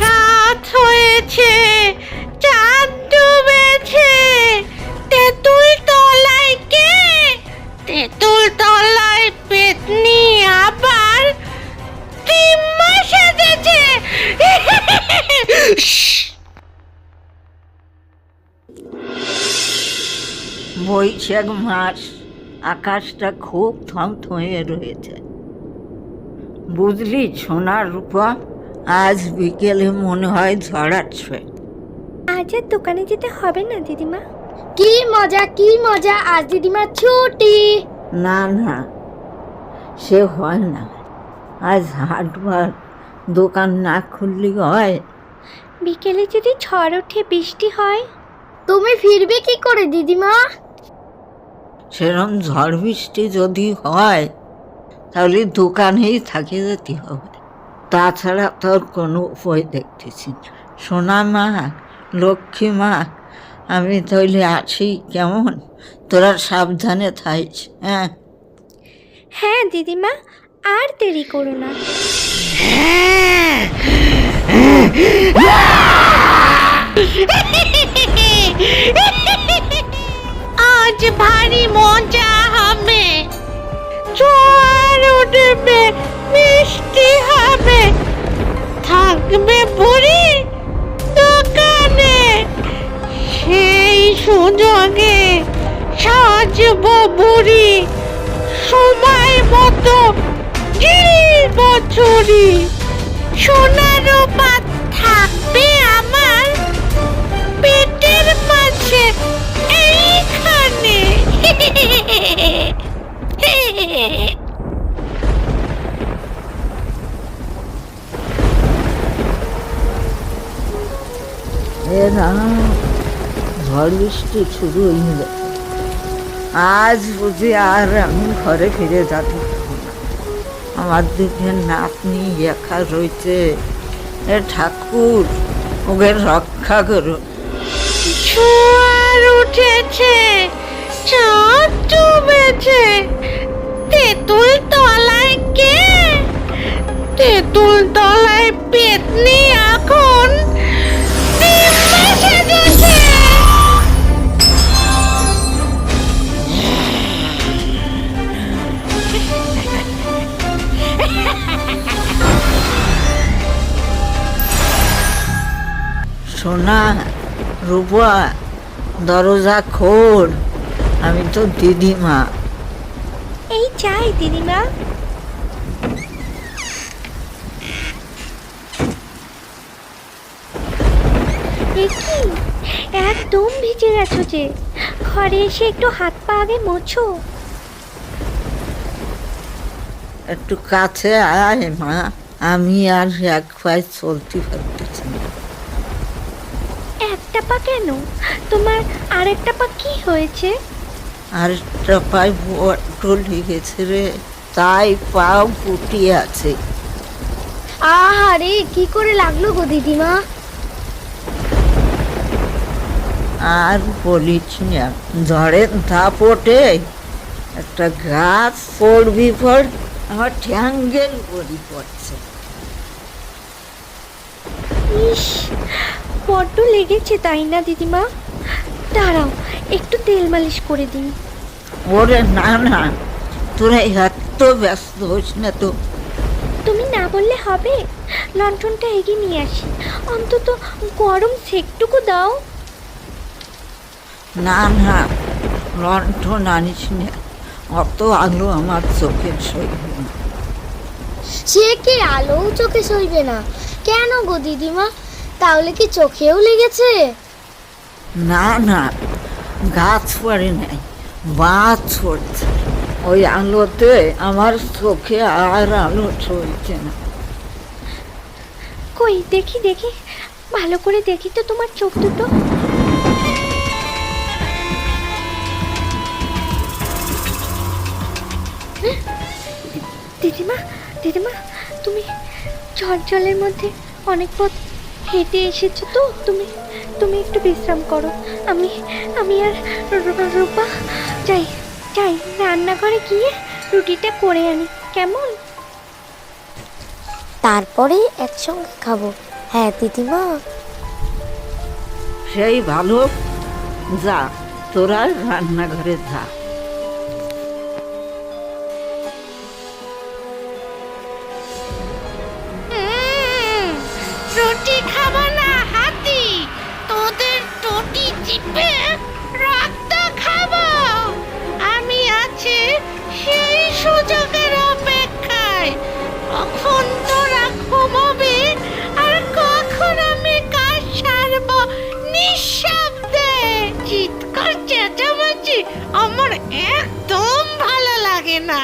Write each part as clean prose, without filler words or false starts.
রাত হয়েছে, চাঁদ ডুবেছে। তেঁতুল তলায় কে? তেঁতুল তলায় পেতনি আবার তিম্মা সেজেছে। বৈশাখ মাস, আকাশটা খুব থমথমে রয়েছে। বুঝলি সোনার রূপা, আজ বিকেলে মনে হয় ঝড় আসবে। আজ আর দোকানে যেতে হবে না দিদিমা। কি মজা কি মজা, আজ দিদিমার ছুটি। না না, সে হয় না। আজ হাটবার, দোকান না খুললে হয়? বিকেলে যদি ঝড় ওঠে, বৃষ্টি হয়? তুমি ফিরবে কি করে দিদিমা? সেরকম ঝড় বৃষ্টি যদি হয় তাহলে দোকানেই থাকে যেতে হবে। তাছাড়া তোর কোনো উপায় দেখতেছি না। সোনা মা, লক্ষ্মী মা, আমি তাহলে আসি কেমন? তোরা সাবধানে থাকিস। হ্যাঁ হ্যাঁ দিদিমা, আর দেরি করো না। আজ ভারী মজা হবে, জোয়ার উঠবে, বৃষ্টি হবে, থাকবে বুড়ি দোকানে। সেই সুযোগে সাজবো বুড়ি, সময় মতো বছরই সোনার পাত থাকবে আমার পেটের মাঝে এইখানে। এরা ঝড় বৃষ্টি শুরু হয়ে গেছে। আজ বুঝি আর আমি ঘরে ফিরে যেতে পারবো না। আমার দিকে নাতনি একা রয়েছে। এ ঠাকুর, ওকে রক্ষা করুন। জোয়ার উঠেছে, চাঁদ ডুবেছে, তেঁতুল তলায় কে? তেঁতুল তলায় পেতনি এখন তিম্মা সেজেছে। সোনা রূপা, দরজা খোল, আমি তো দিদিমা। এই চাই দিদিমা। এ কি, একদম ভিজে গেছো যে। ঘরে এসে একটু হাত পা আগে মোছো। একটু কাছে আয় মা, আমি আর এক পায়ে চলতে পারতেছি না। একটা পা কেন? তোমার আরেকটা পা কি হয়েছে? আরেকটা পায়ে বড্ড লেগেছে রে, তাই পা ফুটি আছে। আহারে, কি করে লাগলো গো দিদিমা? আর বলিস না, ঝড়ের দাপটে একটা গাছ পড়বি পড়, আমার ঠ্যাঙ্গের পড়ি পড়ছে। ইস, বড্ড লেগেছে তাই না দিদিমা? দাঁড়াও, একটু তেল মালিশ করে দিন। ওরে না না, তোরা এত ব্যস্ত হোস না তো। তুমি না বললে হবে? লণ্ঠনটা এগিয়ে নিয়ে আসি, অন্তত গরম সেকটুকু দাও। না না, লণ্ঠন আনিস না, অত আলো আমার চোখের সইবে না। সে কি আলো চোখে সইবে না? কেন গো দিদিমা, তাহলে কি চোখেও লেগেছে? না না, গাছ পড়ে নাই, বাজ পড়ছে। ওই আলোতে আমার চোখে আর আলো চলছে না। কই দেখি দেখি, ভালো করে দেখি তো তোমার চোখ দুটো। দিদিমা দিদিমা, তুমি ঝড় মধ্যে অনেক পথ হেঁটে এসেছো তো, তুমি তুমি একটু বিশ্রাম করো। আমি আমি আর রূপা যাই যাই রান্নাঘরে গিয়ে রুটিটা করে আনি, কেমন? তারপরে একসঙ্গে খাবো। হ্যাঁ দিদিমা। সেই ভালো, যা তোরা রান্নাঘরে যা। রুটি খাবো না হাতি, তোদের টটি চিপে রক্ত খাবো। আমি আছি সেই সুযোগের অপেক্ষায়, কখন তোরা ঘুমোবি আর কখন আমি কাজ সারবো নিঃশব্দে। চিৎকার চেঁচামেচি আমার একদম ভালো লাগে না।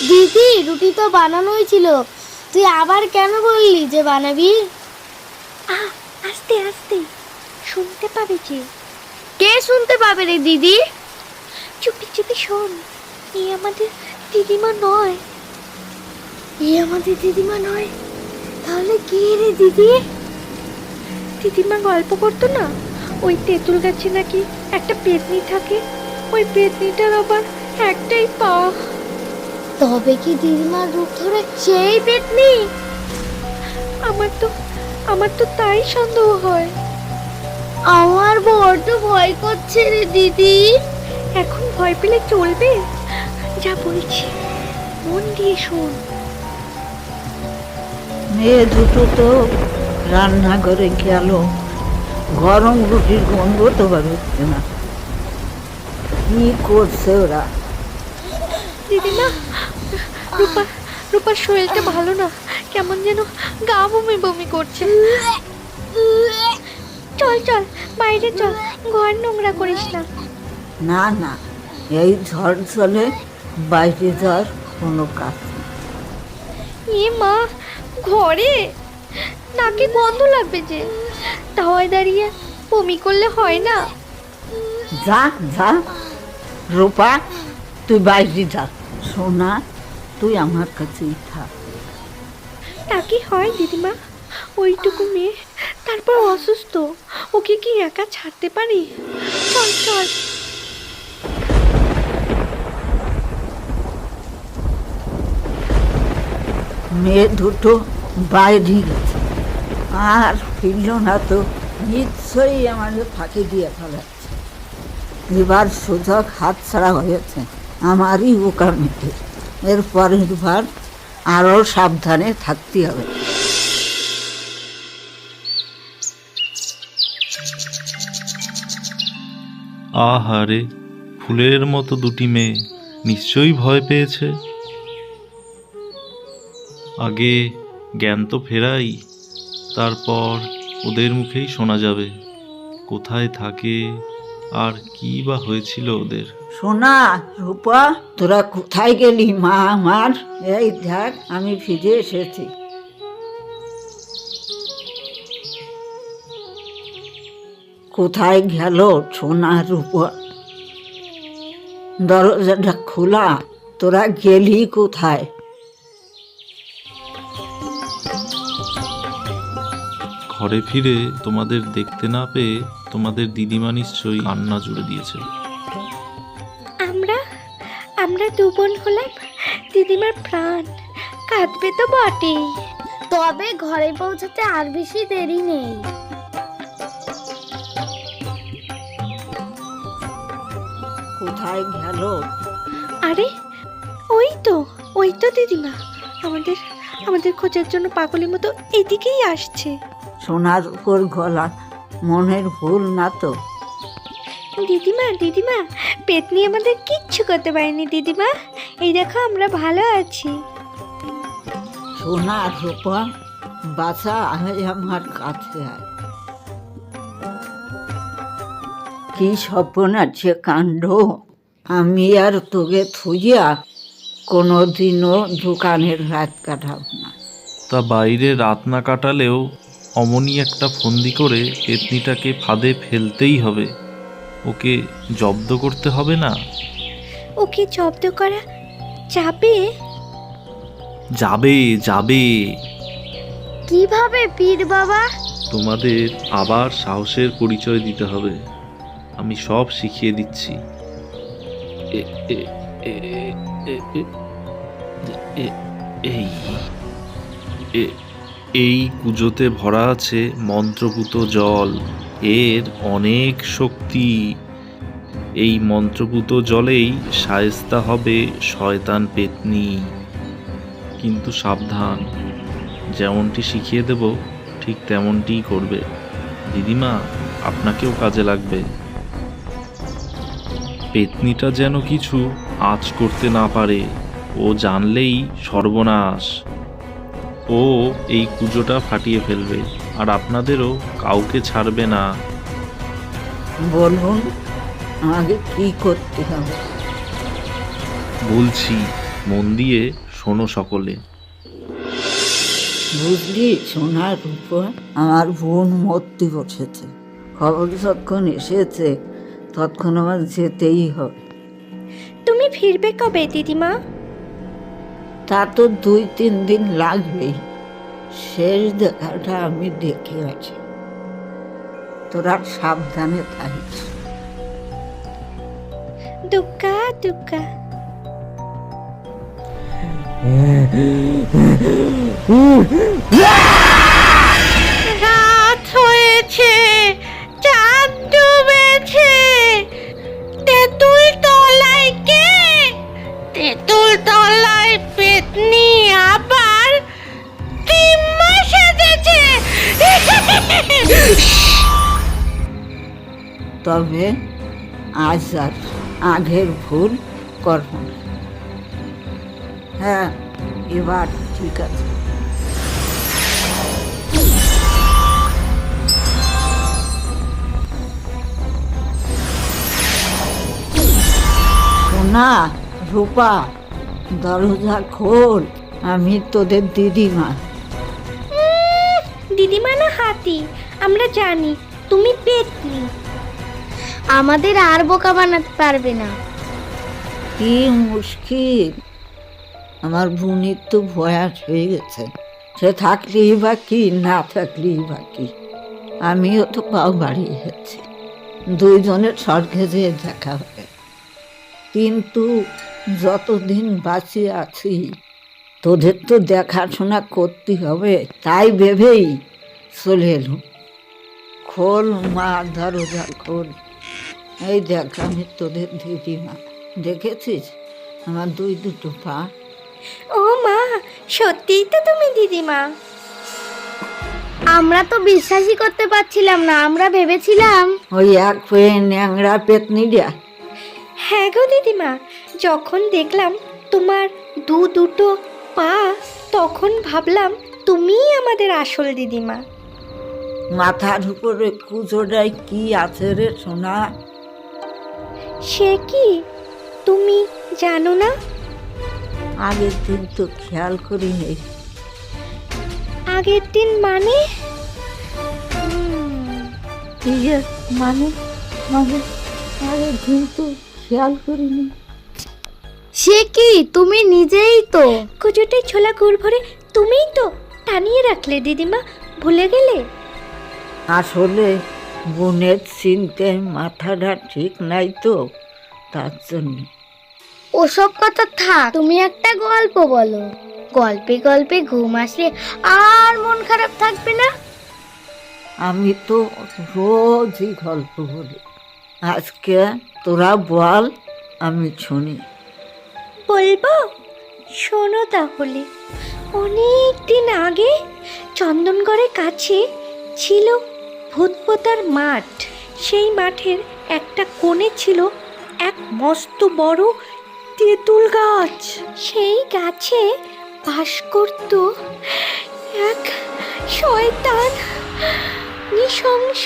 দিদি রুটি তো বানানোই ছিল, তুই আবার কেন বললি যে বানাবি? আস্তে আস্তে, শুনতে পাবে যে। কে শুনতে পাবে রে দিদি? চুপি চুপি শোন, এই আমাদের দিদিমা নয়। আমাদের দিদিমা নয়, তাহলে কে রে দিদি? দিদিমা গল্প করতো না, ওই তেঁতুল গাছে নাকি একটা পেতনি থাকে, ওই পেতনিটার আবার একটাই পা। তবে কি দিদিমার রূপ ধরে সেই পেতনি? আমার তো তাই সন্দেহ হয়। আমার বড্ড ভয় করছে রে দিদি। এখন ভয় পেলে চলবে? যা বলছি মন দিয়ে শোন। মেয়ে দুটো তো রান্নাঘরে গেল, গরম রুটির গন্ধ তো বেরোচ্ছে না। কি করছে ওরা? দিদিমা, রূপার শরীরটা ভালো না, কেমন যেন গা বমি বমি করছে। চল চল বাইরে চল, ঘর নোংরা করিস না। না না, এই ঝড় চলে বাইরে যাওয়ার কোনো কাজ নেই। মা, ঘরে নাকে গন্ধ লাগবে যে, তাওয়ায় দাঁড়িয়ে বমি করলে হয় না। যা যা রূপা, তুই বাইরে যা। সোনা, তুই আমার কাছেই থাক। তা কি হয় দিদিমা? ওইটুকু মেয়ে, তারপর অসুস্থ, ওকে কি একা ছাড়তে পারি? চল চল। মেয়ে দুটো বাইরে গেছে, আর ফিরল না তো নিশ্চয়ই আমাদের ফাঁকি দিয়ে ফেলাচ্ছে। এবার সুযোগ হাত ছাড়া হয়েছে আমারই বোকামিতে। এর পরের বার আরও সাবধানে থাকতে হবে। আহারে, ফুলের মতো দুটি মেয়ে নিশ্চয়ই ভয় পেয়েছে। আগে জ্ঞান তো ফেরাই, তারপর ওদের মুখেই শোনা যাবে কোথায় থাকে আর কি বা হয়েছিল ওদের। সোনা, রূপা, তোরা কোথায় গেলি মা আমার? এই দেখ, আমি ফিরে এসেছি। কোথায় গেল সোনা রূপা? দরজাটা খোলা, তোরা গেলি কোথায়? ঘরে ফিরে তোমাদের দেখতে না পেয়ে তোমাদের দিদিমা নিশ্চয়ই কান্না জুড়ে দিয়েছে। আমরা দু বোন হলাম দিদিমার প্রাণ, কাঁদবে তো বটেই। তবে ঘরে পৌঁছাতে আর বেশি দেরি নেই। কোথায় গেল? আরে ওই তো দিদিমা আমাদের খোঁজার জন্য পাগলের মতো এদিকেই আসছে। সোনার উপর গলা, মনের ভুল না তো? দিদিমা, পেতনি আমাদের কিচ্ছু করতে পারেনি দিদিমা। এই দেখো আমরা ভালো আছি। সোনার রূপা, বাছা আয় আমার কাছে আয়। কি সর্বনাশে কাণ্ড! আমি আর তোকে থুইয়া কোনোদিনও দোকানের রাত কাটাবো না। তা বাইরে রাত না কাটালেও অমনি একটা ফন্দি করে পেতনিটাকে ফাঁদে ফেলতেই হবে। ওকে জব্দ করতে হবে না? ওকে জব্দ করা যাবে? যাবে। কিভাবে পীর বাবা? তোমাদের আবার সাহসের পরিচয় দিতে হবে, আমি সব শিখিয়ে দিচ্ছি। এই এই কুজোতে ভরা আছে মন্ত্রপুত জল। এর অনেক শক্তি। এই মন্ত্রপুত জলেই শায়েস্তা হবে শয়তান পেতনি। কিন্তু সাবধান, যেমনটি শিখিয়ে দেব ঠিক তেমনটিই করবে। দিদিমা, আপনাকেও কাজে লাগবে। পেতনিটা যেন কিছু আঁচ করতে না পারে, ও জানলেই সর্বনাশ। ও এই কুজোটা ফাটিয়ে ফেলবে, আর আপনাদেরও কাউকে ছাড়বে না। বলুন আমাকে কি করতে হবে? বলছি, মন দিয়ে শোনো সকলে। বুঝলি সোনার উপর আমার বোন মরতে বসেছে। খবর যখন এসেছে তখন আমার যেতেই হবে। তুমি ফিরবে কবে দিদিমা? তা তো 2-3 দিন লাগবেই। শেষ দেখাটা আমি দেখে আছি। তোরা সাবধানে থাকিস। দুগ্গা দুগ্গা। রাত হয়েছে, চাঁদ ডুবেছে। তেঁতুল তলায় কে? তেঁতুল তলায় পেতনি আবার কিম্মা সেজেছে। তবে আজ আর আগের ভুল করব না। হ্যাঁ, এবার ঠিক আছে। সোনা, রূপা, দরজা খোল। আমি তোদের দিদিমা। দিদিমা না হাতি, আমরা জানি তুমি পেতনি। আমাদের আর বোকা বানাতে পারবে না। কি মুশকিল! আমার বোনের তো বয়স হয়ে গেছে। সে থাকলেই বা কি, না থাকলেই বা কি। আমিও তো পাও বাড়িয়ে গেছি। দুইজনের স্বর্গে যেয়ে দেখা হবে। কিন্তু যতদিন বাঁচিয়ে আছি তোদের তো দেখাশোনা করতে হবে, তাই ভেবেই চলে এলো। খোল মা, দরজা খোল। এই দেখ, আমি তোদের দিদিমা। দেখেছিস আমার দুটো পা? ও মা, সত্যিই তো তুমি দিদিমা। আমরা তো বিশ্বাসই করতে পারছিলাম না। আমরা ভেবেছিলাম ওই এক হয়ে ন্যাংরা পেতনিটা। হ্যাঁ গো দিদিমা, যখন দেখলাম তোমার দুটো পা, তখন ভাবলাম তুমিই আমাদের আসল দিদিমা। মাথার উপরে কুচোটায় কি আছে রে সোনা? সে কি তুমি জানো না? আগের দিন তো খেয়াল করি নেই। আগের দিন মানে? ইয়ে, মানে মানে আগের দিন তো খেয়াল করিনি। সে কি তুমি নিজেই তো। কুজোটে ছোলা গুড় ভরে তুমিই তো টানিয়ে রাখলে দিদিমা, ভুলে গেলে? আসলে বোনের চিনতে মাথাটা ঠিক নাই তো, তার জন্য। ওসব কথা থাক, তুমি একটা গল্প বলো। গল্পে গল্পে ঘুম আসলে আর মন খারাপ থাকবে না। আমি তো রোজই গল্প বলি। আজকে তোরা বল, আমি শুনি। বলবো? শোনো তাহলে। অনেক দিন আগে চন্দনগড়ের কাছে ছিল ভূতপোতার মাঠ। সেই মাঠের একটা কোণে ছিল এক মস্ত বড় তেঁতুল গাছ। সেই গাছে বাস করত এক শয়তান, নৃশংস,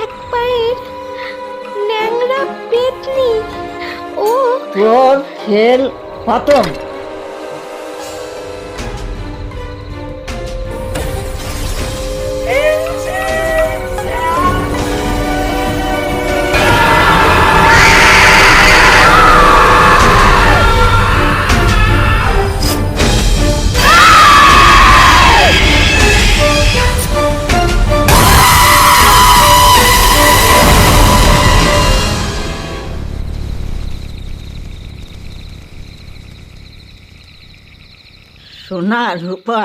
এক পায়ের ন্যাংরা পেতনি। ও তোর খেল খতম। সোনা, রূপা,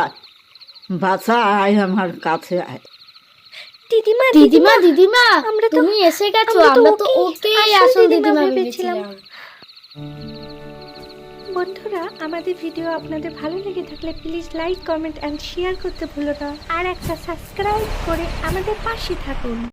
বাচ্চা আয় আমার কাছে আয়। দিদিমা দিদিমা দিদিমা আমরা তো- তুমি এসে গেছো, আমরা তো আমরা তো ওকেই ওকেই আসল আসল দিদিমা দিদিমা ভেবেছিলাম। ভেবেছিলাম। বন্ধুরা, আমাদের ভিডিও আপনাদের ভালো লেগে থাকলে please like, comment and share করতে ভুলো না। আর একটা সাবস্ক্রাইব করে আমাদের পাশে থাকুন।